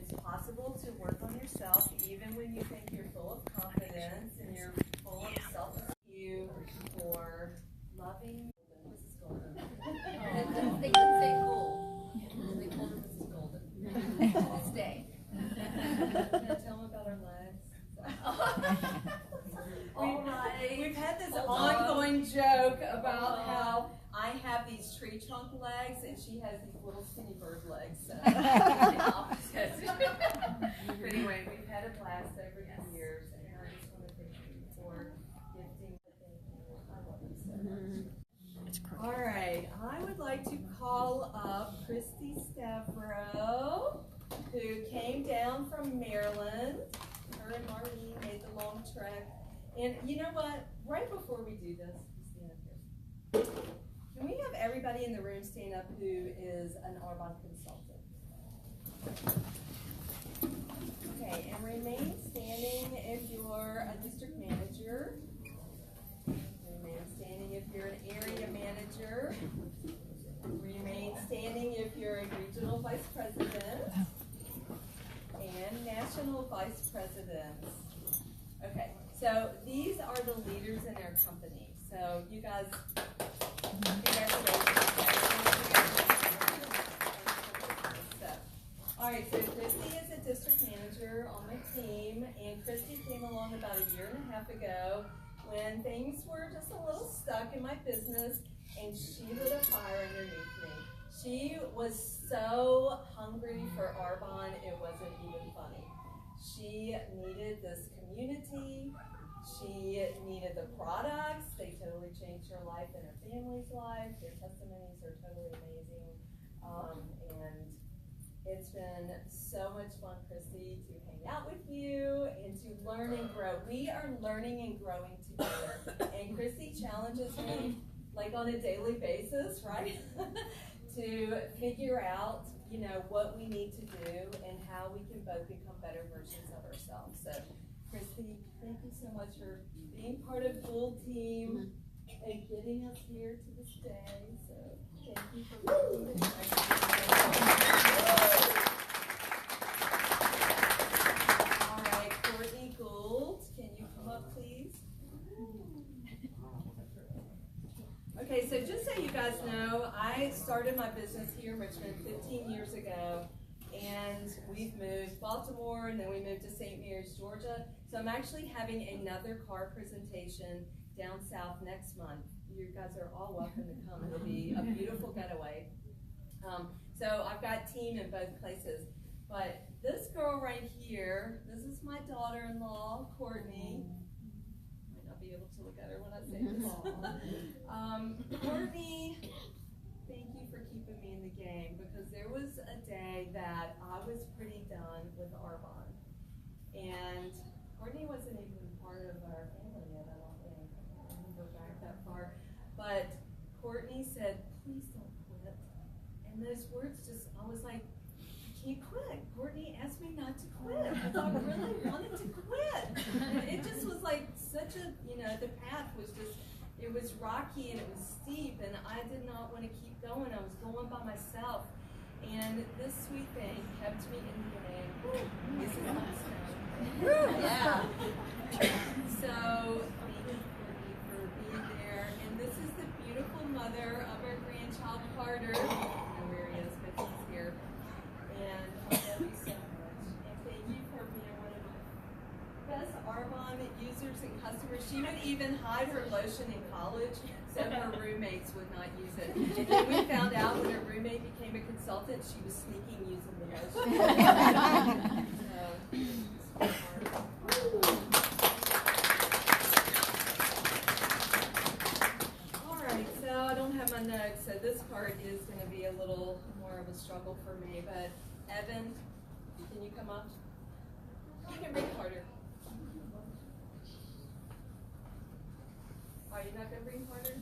it's possible to work on yourself even when you think you're full of confidence and you're full of self-esteem. You for loving Mrs. Golden. They couldn't say cool. They told her Mrs. Golden. To this day. Can I tell them about our legs? All right. We've had this ongoing joke about how I have these tree trunk legs and she has these little skinny bird legs. So. But anyway, we've had a blast over the years, and I just want to thank you for gifting. I love it so much. All right, I would like to call up Christy Stavro, who came down from Maryland. Her and Marlene made the long trek. And you know what? Right before we do this, stand up here. Can we have everybody in the room stand up who is an Arb consultant? Okay, and remain standing if you're a district manager. Remain standing if you're an area manager. Remain standing if you're a regional vice president and national vice president. Okay, so these are the leaders in their company. So you guys, congratulations. All right, so Christy is a district manager on my team, and Christy came along about a year and a half ago when things were just a little stuck in my business, and she lit a fire underneath me. She was so hungry for Arbonne, it wasn't even funny. She needed this community. She needed the products. They totally changed her life and her family's life. Their testimonies are totally amazing. And it's been so much fun, Christy, to hang out with you and to learn and grow. We are learning and growing together. And Christy challenges me like on a daily basis, right? To figure out, you know, what we need to do and how we can both become better versions of ourselves. So, Christy, thank you so much for being part of Full Team and getting us here to this day. So, thank you for being here. All right, Courtney Gould, can you come up, please? Okay, so just so you guys know, I started my business here in Richmond 15 years ago, and we've moved Baltimore, and then we moved to St. Mary's, Georgia. So I'm actually having another car presentation down south next month. You guys are all welcome to come. It'll be a beautiful getaway. So I've got team in both places. But this girl right here, this is my daughter-in-law, Courtney. Might not be able to look at her when I say this. Courtney, thank you for keeping me in the game, because there was a day that I was pretty done with Arbonne. And Courtney wasn't even part of our family yet, I don't think. I don't remember back that far. But Courtney said, please don't quit. And those words just, I was like, I can't quit. Courtney asked me not to quit because I really wanted to quit. And it just was like such a, you know, the path was just, it was rocky and it was steep, and I did not want to keep going. I was going by myself. And this sweet thing kept me in the game. This is awesome. Yeah. So, thank you, Courtney, for being there. And this is the beautiful mother of our grandchild, Carter. I don't know where he is, but he's here. And I love you so much. And thank you for being one of the best Arbonne users and customers. She would even hide her lotion in college so her roommates would not use it. And then we found out when her roommate became a consultant, she was sneaking using the lotion. Alright, so I don't have my notes, so this part is going to be a little more of a struggle for me, but Evan, can you come up? You can bring Carter. Are you not going to bring Carter?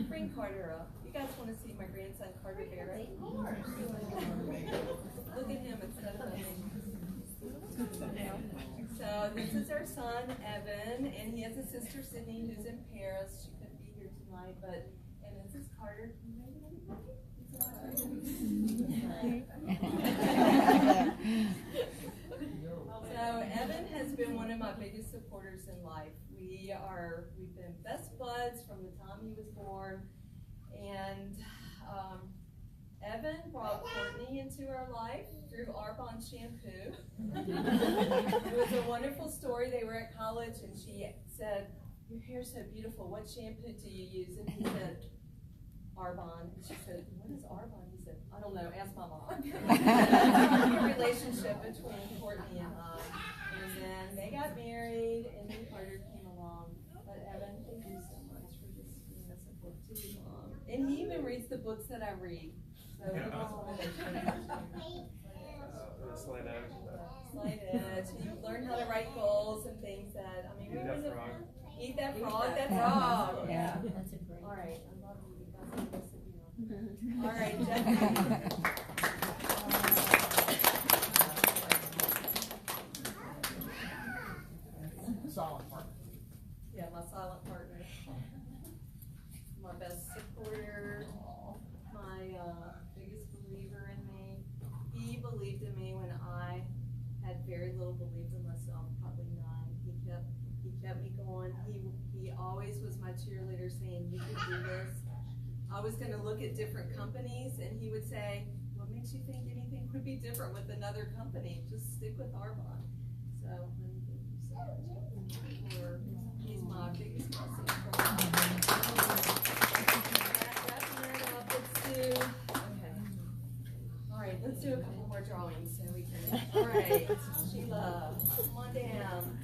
Bring Carter up. You guys want to see my grandson Carter Barrett? Of course. Look at him instead of me. So this is our son Evan, and he has a sister Sydney who's in Paris. She couldn't be here tonight, but and this is Carter. Can you wave at anybody? partners in life. We've been best buds from the time he was born, and Evan brought Courtney into our life through Arbonne shampoo. It was a wonderful story. They were at college, and she said, "Your hair's so beautiful. What shampoo do you use?" And he said, "Arbonne." And she said, "What is Arbonne?" He said, "I don't know. Ask my mom." The relationship between Courtney and I. And then they got married, and then Carter came along. But Evan, thank you so much for just being a support to your mom. And he even reads the books that I read. So he wants to Slight edge. Slight edge. You learn how to write goals and things that, I mean, Eat that frog. Eat that frog, that's wrong. Yeah, that's a great. All right, I love you. You guys are listening. All right, Jeffrey. Solid partner. Yeah, my silent partner. My best supporter. My biggest believer in me. He believed in me when I had very little belief in myself, probably none. He kept me going. He always was my cheerleader, saying, "You can do this." I was going to look at different companies, and he would say, "What makes you think anything would be different with another company? Just stick with Arbonne." So, honey, thank you so much for, he's my biggest blessing. All right, let's do a couple more drawings so we can. All right, Sheila, come on down.